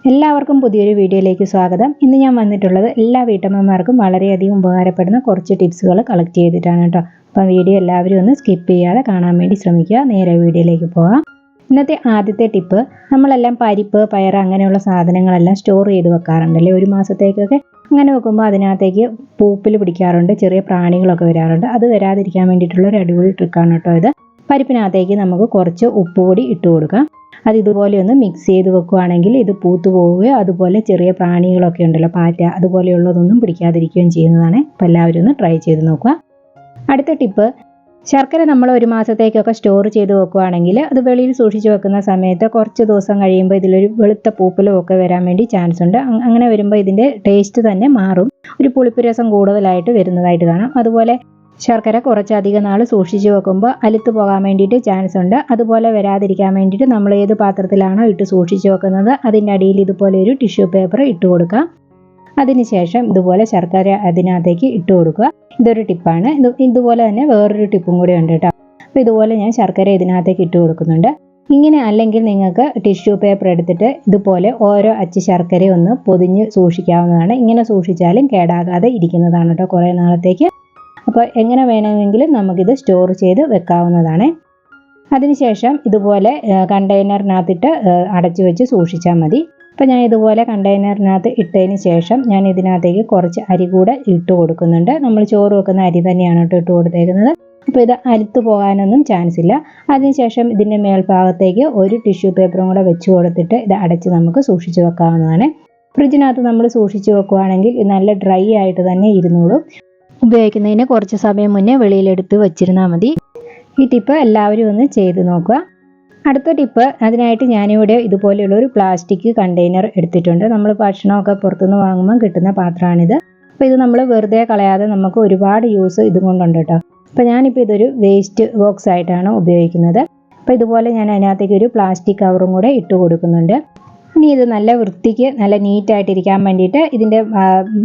എല്ലാവർക്കും പുതിയൊരു വീഡിയോയിലേക്ക് സ്വാഗതം. ഇന്ന് ഞാൻ വന്നിട്ടുള്ളത് എല്ലാ വീട്ടമ്മമാർക്കും വളരെയധികം ഉപകാരപ്പെടുന്ന കുറച്ച് ടിപ്സുകൾ കളക്ട് ചെയ്തിട്ടാണ് കേട്ടോ. അപ്പം വീഡിയോ എല്ലാവരും ഒന്ന് സ്കിപ്പ് ചെയ്യാതെ കാണാൻ വേണ്ടി ശ്രമിക്കുക. നേരെ വീഡിയോയിലേക്ക് പോകാം. ഇന്നത്തെ ആദ്യത്തെ ടിപ്പ്, നമ്മളെല്ലാം പരിപ്പ്, പയർ അങ്ങനെയുള്ള സാധനങ്ങളെല്ലാം സ്റ്റോർ ചെയ്ത് വെക്കാറുണ്ടല്ലേ ഒരു മാസത്തേക്കൊക്കെ. അങ്ങനെ വെക്കുമ്പോൾ അതിനകത്തേക്ക് പൂപ്പിൽ പിടിക്കാറുണ്ട്, ചെറിയ പ്രാണികളൊക്കെ വരാറുണ്ട്. അത് വരാതിരിക്കാൻ വേണ്ടിയിട്ടുള്ള ഒരു അടിപൊളി ട്രിക്കാണ് കേട്ടോ ഇത്. പരിപ്പിനകത്തേക്ക് നമുക്ക് കുറച്ച് ഉപ്പുപൊടി ഇട്ട് കൊടുക്കാം. അത് ഇതുപോലെ ഒന്ന് മിക്സ് ചെയ്ത് വെക്കുകയാണെങ്കിൽ ഇത് പൂത്തു പോവുകയോ അതുപോലെ ചെറിയ പ്രാണികളൊക്കെ ഉണ്ടല്ലോ, പാറ്റ അതുപോലെയുള്ളതൊന്നും പിടിക്കാതിരിക്കുകയും ചെയ്യുന്നതാണ്. അപ്പോൾ എല്ലാവരും ഒന്ന് ട്രൈ ചെയ്ത് നോക്കുക. അടുത്ത ടിപ്പ്, ശർക്കര നമ്മൾ ഒരു മാസത്തേക്കൊക്കെ സ്റ്റോർ ചെയ്ത് വെക്കുകയാണെങ്കിൽ അത് വെളിയിൽ സൂക്ഷിച്ച് വെക്കുന്ന സമയത്ത് കുറച്ച് ദിവസം കഴിയുമ്പോൾ ഇതിലൊരു വെളുത്ത പൂപ്പലും ഒക്കെ വരാൻ വേണ്ടി ചാൻസ് ഉണ്ട്. അങ്ങനെ വരുമ്പോൾ ഇതിൻ്റെ ടേസ്റ്റ് തന്നെ മാറും, ഒരു പുളിപ്പ് രസം കൂടുതലായിട്ട് വരുന്നതായിട്ട് കാണാം. അതുപോലെ ശർക്കര കുറച്ചധികം നാൾ സൂക്ഷിച്ച് വെക്കുമ്പോൾ അലുത്ത് പോകാൻ വേണ്ടിയിട്ട് ചാൻസ് ഉണ്ട്. അതുപോലെ വരാതിരിക്കാൻ വേണ്ടിയിട്ട് നമ്മൾ ഏത് പാത്രത്തിലാണോ ഇട്ട് സൂക്ഷിച്ച് വെക്കുന്നത് അതിൻ്റെ അടിയിൽ ഇതുപോലെ ഒരു ടിഷ്യൂ പേപ്പർ ഇട്ട് കൊടുക്കുക. അതിനുശേഷം ഇതുപോലെ ശർക്കര അതിനകത്തേക്ക് ഇട്ട് കൊടുക്കുക. ഇതൊരു ടിപ്പാണ്. ഇതുപോലെ തന്നെ വേറൊരു ടിപ്പും കൂടി ഉണ്ട് കേട്ടോ. അപ്പോൾ ഇതുപോലെ ഞാൻ ശർക്കര ഇതിനകത്തേക്ക് ഇട്ട് കൊടുക്കുന്നുണ്ട്. ഇങ്ങനെ അല്ലെങ്കിൽ നിങ്ങൾക്ക് ടിഷ്യൂ പേപ്പർ എടുത്തിട്ട് ഇതുപോലെ ഓരോ അച്ച് ശർക്കര ഒന്ന് പൊതിഞ്ഞ് സൂക്ഷിക്കാവുന്നതാണ്. ഇങ്ങനെ സൂക്ഷിച്ചാലും കേടാകാതെ ഇരിക്കുന്നതാണ് കേട്ടോ കുറേ നാളത്തേക്ക്. അപ്പോൾ എങ്ങനെ വേണമെങ്കിലും നമുക്കിത് സ്റ്റോർ ചെയ്ത് വെക്കാവുന്നതാണ്. അതിനുശേഷം ഇതുപോലെ കണ്ടെയ്നറിനകത്തിട്ട് അടച്ചു വെച്ച് സൂക്ഷിച്ചാൽ മതി. അപ്പോൾ ഞാൻ ഇതുപോലെ കണ്ടെയ്നറിനകത്ത് ഇട്ടതിന് ശേഷം ഞാൻ ഇതിനകത്തേക്ക് കുറച്ച് അരി കൂടെ ഇട്ട് കൊടുക്കുന്നുണ്ട്. നമ്മൾ ചോറ് വെക്കുന്ന അരി തന്നെയാണ് കേട്ടോ ഇട്ട് കൊടുത്തേക്കുന്നത്. അപ്പോൾ ഇത് അലുത്ത് പോകാനൊന്നും ചാൻസ് ഇല്ല. അതിനുശേഷം ഇതിൻ്റെ മേൽഭാഗത്തേക്ക് ഒരു ടിഷ്യൂ പേപ്പറും കൂടെ വെച്ച് കൊടുത്തിട്ട് ഇത് അടച്ച് നമുക്ക് സൂക്ഷിച്ച് വെക്കാവുന്നതാണ്. ഫ്രിഡ്ജിനകത്ത് നമ്മൾ സൂക്ഷിച്ച് വെക്കുകയാണെങ്കിൽ ഇത് നല്ല ഡ്രൈ ആയിട്ട് തന്നെ ഇരുന്നോളും. ഉപയോഗിക്കുന്നതിന് കുറച്ച് സമയം മുന്നേ വെളിയിലെടുത്ത് വെച്ചിരുന്നാൽ മതി. ഈ ടിപ്പ് എല്ലാവരും ഒന്ന് ചെയ്ത് നോക്കുക. അടുത്ത ടിപ്പ്, അതിനായിട്ട് ഞാനിവിടെ ഇതുപോലെയുള്ള ഒരു പ്ലാസ്റ്റിക് കണ്ടെയ്നർ എടുത്തിട്ടുണ്ട്. നമ്മൾ ഭക്ഷണമൊക്കെ പുറത്തുനിന്ന് വാങ്ങുമ്പോൾ കിട്ടുന്ന പാത്രമാണിത്. അപ്പോൾ ഇത് നമ്മൾ വെറുതെ കളയാതെ നമുക്ക് ഒരുപാട് യൂസ് ഇതുകൊണ്ടുണ്ട് കേട്ടോ. അപ്പോൾ ഞാനിപ്പോൾ ഇതൊരു വേസ്റ്റ് ബോക്സ് ആയിട്ടാണ് ഉപയോഗിക്കുന്നത്. അപ്പോൾ ഇതുപോലെ ഞാൻ അതിനകത്തേക്ക് ഒരു പ്ലാസ്റ്റിക് കവറും കൂടെ ഇട്ട് കൊടുക്കുന്നുണ്ട്. ഇനി ഇത് നല്ല വൃത്തിക്ക് നല്ല നീറ്റായിട്ടിരിക്കാൻ വേണ്ടിയിട്ട് ഇതിൻ്റെ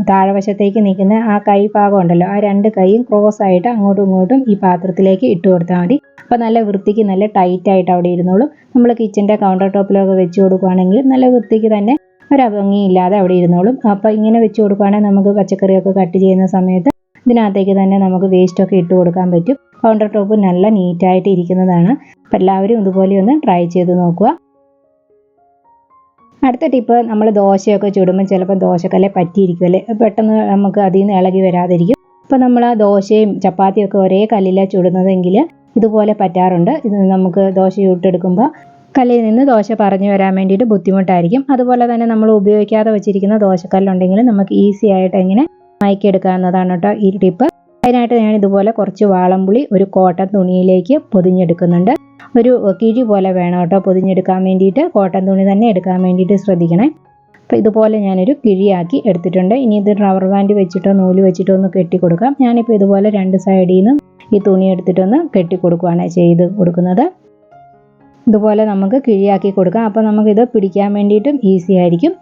താഴെവശത്തേക്ക് നിൽക്കുന്ന ആ കൈ ഭാഗം ഉണ്ടല്ലോ, ആ രണ്ട് കൈയും ക്രോസ് ആയിട്ട് അങ്ങോട്ടും ഇങ്ങോട്ടും ഈ പാത്രത്തിലേക്ക് ഇട്ട് കൊടുത്താൽ മതി. അപ്പോൾ നല്ല വൃത്തിക്ക് നല്ല ടൈറ്റായിട്ട് അവിടെ ഇരുന്നോളും. നമ്മൾ കിച്ചൻ്റെ കൗണ്ടർ ടോപ്പിലൊക്കെ വെച്ച് കൊടുക്കുകയാണെങ്കിൽ നല്ല വൃത്തിക്ക് തന്നെ ഒരഭംഗിയില്ലാതെ അവിടെ ഇരുന്നോളും. അപ്പോൾ ഇങ്ങനെ വെച്ച് കൊടുക്കുകയാണെങ്കിൽ നമുക്ക് പച്ചക്കറിയൊക്കെ കട്ട് ചെയ്യുന്ന സമയത്ത് ഇതിനകത്തേക്ക് തന്നെ നമുക്ക് വേസ്റ്റൊക്കെ ഇട്ട് കൊടുക്കാൻ പറ്റും. കൗണ്ടർ ടോപ്പ് നല്ല നീറ്റായിട്ട് ഇരിക്കുന്നതാണ്. അപ്പോൾ എല്ലാവരും ഇതുപോലെ ഒന്ന് ട്രൈ ചെയ്ത് നോക്കുക. അടുത്ത ടിപ്പ്, നമ്മൾ ദോശയൊക്കെ ചുടുമ്പോൾ ചിലപ്പോൾ ദോശക്കല്ലെ പറ്റിയിരിക്കുമല്ലേ, പെട്ടെന്ന് നമുക്ക് അതിൽ നിന്ന് ഇളകി വരാതിരിക്കും. അപ്പോൾ നമ്മൾ ആ ദോശയും ചപ്പാത്തിയൊക്കെ ഒരേ കല്ലിലാണ് ചുടുന്നതെങ്കിൽ ഇതുപോലെ പറ്റാറുണ്ട്. ഇത് നമുക്ക് ദോശ ചുട്ടെടുക്കുമ്പോൾ കല്ലിൽ നിന്ന് ദോശ പറഞ്ഞു വരാൻ വേണ്ടിയിട്ട് ബുദ്ധിമുട്ടായിരിക്കും. അതുപോലെ തന്നെ നമ്മൾ ഉപയോഗിക്കാതെ വെച്ചിരിക്കുന്ന ദോശക്കല്ലുണ്ടെങ്കിൽ നമുക്ക് ഈസി ആയിട്ട് എങ്ങനെ മയക്കിയെടുക്കാവുന്നതാണ് കേട്ടോ ഈ ടിപ്പ്. അതിനായിട്ട് ഞാൻ ഇതുപോലെ കുറച്ച് വാളംപുളി ഒരു കോട്ടൺ തുണിയിലേക്ക് പൊതിഞ്ഞെടുക്കുന്നുണ്ട്. ഒരു കിഴി പോലെ വേണം കേട്ടോ പൊതിഞ്ഞെടുക്കാൻ വേണ്ടിയിട്ട്. കോട്ടൺ തുണി തന്നെ എടുക്കാൻ വേണ്ടിയിട്ട് ശ്രദ്ധിക്കണേ. അപ്പോൾ ഇതുപോലെ ഞാനൊരു കിഴിയാക്കി എടുത്തിട്ടുണ്ട്. ഇനി ഇത് റബ്ബർ ബാൻഡ് വെച്ചിട്ടോ നൂല് വെച്ചിട്ടോ ഒന്ന് കെട്ടിക്കൊടുക്കാം. ഞാനിപ്പോൾ ഇതുപോലെ രണ്ട് സൈഡിൽ നിന്നും ഈ തുണി എടുത്തിട്ടൊന്ന് കെട്ടിക്കൊടുക്കുകയാണ് ചെയ്ത് കൊടുക്കുന്നത്. ഇതുപോലെ നമുക്ക് കിഴിയാക്കി കൊടുക്കാം. അപ്പോൾ നമുക്കിത് പിടിക്കാൻ വേണ്ടിയിട്ടും ഈസി ആയിരിക്കും.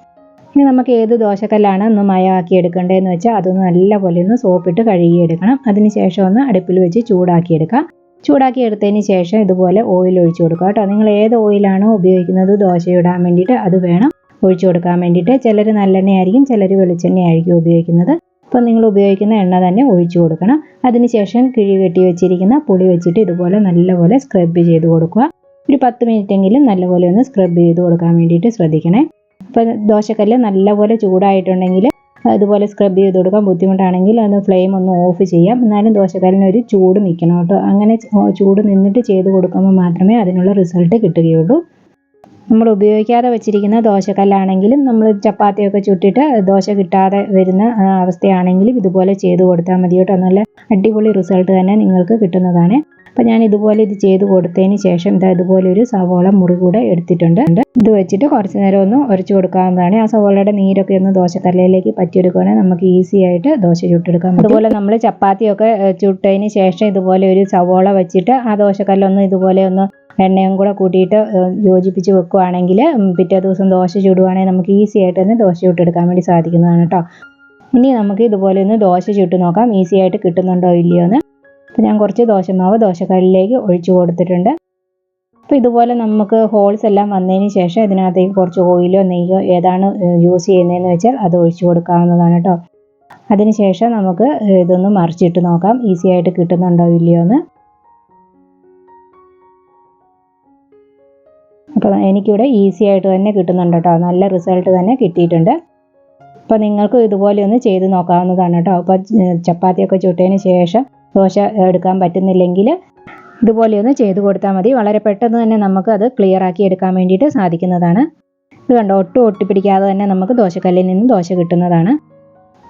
ഇനി നമുക്ക് ഏത് ദോശക്കല്ലാണ് ഒന്ന് മയമാക്കി എടുക്കേണ്ടതെന്ന് വെച്ചാൽ അതൊന്ന് നല്ലപോലെ ഒന്ന് സോപ്പിട്ട് കഴുകിയെടുക്കണം. അതിന് ശേഷം ഒന്ന് അടുപ്പിൽ വെച്ച് ചൂടാക്കിയെടുക്കാം. ചൂടാക്കി എടുത്തതിന് ശേഷം ഇതുപോലെ ഓയിൽ ഒഴിച്ചു കൊടുക്കുക കേട്ടോ. നിങ്ങൾ ഏത് ഓയിലാണോ ഉപയോഗിക്കുന്നത് ദോശ ഇടാൻ വേണ്ടിയിട്ട് അത് വേണം ഒഴിച്ചു കൊടുക്കാൻ വേണ്ടിയിട്ട്. ചിലർ നല്ലെണ്ണയായിരിക്കും, ചിലർ വെളിച്ചെണ്ണയായിരിക്കും ഉപയോഗിക്കുന്നത്. അപ്പോൾ നിങ്ങൾ ഉപയോഗിക്കുന്ന എണ്ണ തന്നെ ഒഴിച്ചു കൊടുക്കണം. അതിനുശേഷം കിഴി കെട്ടി വെച്ചിരിക്കുന്ന പുളി വെച്ചിട്ട് ഇതുപോലെ നല്ലപോലെ സ്ക്രബ് ചെയ്ത് കൊടുക്കുക. ഒരു 10 മിനിറ്റെങ്കിലും നല്ലപോലെ ഒന്ന് സ്ക്രബ് ചെയ്ത് കൊടുക്കാൻ വേണ്ടിയിട്ട് ശ്രദ്ധിക്കണേ. അപ്പോൾ ദോശക്കല്ല് നല്ലപോലെ ചൂടായിട്ടുണ്ടെങ്കിൽ അതുപോലെ സ്ക്രബ് ചെയ്ത് കൊടുക്കാൻ ബുദ്ധിമുട്ടാണെങ്കിൽ അത് ഫ്ലെയിം ഒന്ന് ഓഫ് ചെയ്യാം. എന്നാലും ദോശക്കല്ലിന് ഒരു ചൂട് നിൽക്കണം കേട്ടോ. അങ്ങനെ ചൂട് നിന്നിട്ട് ചെയ്ത് കൊടുക്കുമ്പോൾ മാത്രമേ അതിനുള്ള റിസൾട്ട് കിട്ടുകയുള്ളൂ. നമ്മൾ ഉപയോഗിക്കാതെ വെച്ചിരിക്കുന്ന ദോശക്കല്ലാണെങ്കിലും നമ്മൾ ചപ്പാത്തിയൊക്കെ ചുട്ടിട്ട് ദോശ കിട്ടാതെ വരുന്ന അവസ്ഥയാണെങ്കിലും ഇതുപോലെ ചെയ്ത് കൊടുത്താൽ മതി കേട്ടോ. നല്ല അടിപൊളി റിസൾട്ട് തന്നെ നിങ്ങൾക്ക് കിട്ടുന്നതാണ്. അപ്പോൾ ഞാൻ ഇതുപോലെ ഇത് ചെയ്ത് കൊടുത്തതിന് ശേഷം ഇതുപോലെ ഒരു സവോള മുറി കൂടെ എടുത്തിട്ടുണ്ട്. ഇത് വെച്ചിട്ട് കുറച്ച് നേരം ഒന്ന് ഉരച്ചു കൊടുക്കാവുന്നതാണ്. ആ സവോളയുടെ നീരൊക്കെ ഒന്ന് ദോശക്കല്ലിലേക്ക് പറ്റിയെടുക്കുകയാണെങ്കിൽ നമുക്ക് ഈസി ആയിട്ട് ദോശ ചുട്ടെടുക്കാൻ പറ്റും. അതുപോലെ നമ്മൾ ചപ്പാത്തിയൊക്കെ ചുട്ടതിന് ശേഷം ഇതുപോലെ ഒരു സവോള വെച്ചിട്ട് ആ ദോശക്കല്ലൊന്ന് ഇതുപോലെ ഒന്ന് എണ്ണയും കൂടെ കൂട്ടിയിട്ട് യോജിപ്പിച്ച് വെക്കുകയാണെങ്കിൽ പിറ്റേ ദിവസം ദോശ ചുടുവാണെങ്കിൽ നമുക്ക് ഈസി ആയിട്ട് തന്നെ ദോശ ചുട്ടെടുക്കാൻ വേണ്ടി സാധിക്കുന്നതാണ് കേട്ടോ. ഇനി നമുക്ക് ഇതുപോലെ ഒന്ന് ദോശ ചുട്ട് നോക്കാം ഈസി ആയിട്ട് കിട്ടുന്നുണ്ടോ ഇല്ലയോ എന്ന്. അപ്പോൾ ഞാൻ കുറച്ച് ദോശമാവ് ദോശക്കല്ലിലേക്ക് ഒഴിച്ചു കൊടുത്തിട്ടുണ്ട്. അപ്പോൾ ഇതുപോലെ നമുക്ക് ഹോൾസ് എല്ലാം വന്നതിന് ശേഷം ഇതിനകത്തേക്ക് കുറച്ച് ഓയിലോ നെയ്യോ ഏതാണ് യൂസ് ചെയ്യുന്നതെന്ന് വെച്ചാൽ അത് ഒഴിച്ചു കൊടുക്കാവുന്നതാണ് കേട്ടോ. അതിനുശേഷം നമുക്ക് ഇതൊന്ന് മറിച്ചിട്ട് നോക്കാം ഈസി ആയിട്ട് കിട്ടുന്നുണ്ടോ ഇല്ലയോ എന്ന്. അപ്പോൾ എനിക്കിവിടെ ഈസി ആയിട്ട് തന്നെ കിട്ടുന്നുണ്ട് കേട്ടോ, നല്ല റിസൾട്ട് തന്നെ കിട്ടിയിട്ടുണ്ട്. അപ്പോൾ നിങ്ങൾക്ക് ഇതുപോലെ ഒന്ന് ചെയ്ത് നോക്കാവുന്നതാണ് കേട്ടോ. അപ്പോൾ ചപ്പാത്തിയൊക്കെ ചുട്ടതിന് ശേഷം ദോശ എടുക്കാൻ പറ്റുന്നില്ലെങ്കിൽ ഇതുപോലെ ഒന്ന് ചെയ്ത് കൊടുത്താൽ മതി. വളരെ പെട്ടെന്ന് തന്നെ നമുക്ക് അത് ക്ലിയർ ആക്കി എടുക്കാൻ വേണ്ടിയിട്ട് സാധിക്കുന്നതാണ്. ഇത് കണ്ടോ, ഒട്ടും ഒട്ടിപ്പിടിക്കാതെ തന്നെ നമുക്ക് ദോശക്കല്ലിൽ നിന്ന് ദോശ കിട്ടുന്നതാണ്.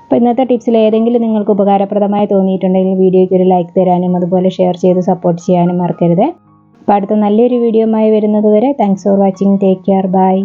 അപ്പോൾ ഇന്നത്തെ ടിപ്സിൽ ഏതെങ്കിലും നിങ്ങൾക്ക് ഉപകാരപ്രദമായി തോന്നിയിട്ടുണ്ടെങ്കിൽ വീഡിയോയ്ക്ക് ഒരു ലൈക്ക് തരാനും അതുപോലെ ഷെയർ ചെയ്ത് സപ്പോർട്ട് ചെയ്യാനും മറക്കരുത്. അപ്പോൾ അടുത്ത നല്ലൊരു വീഡിയോയുമായി വരുന്നത് വരെ thanks for watching. Take care. By.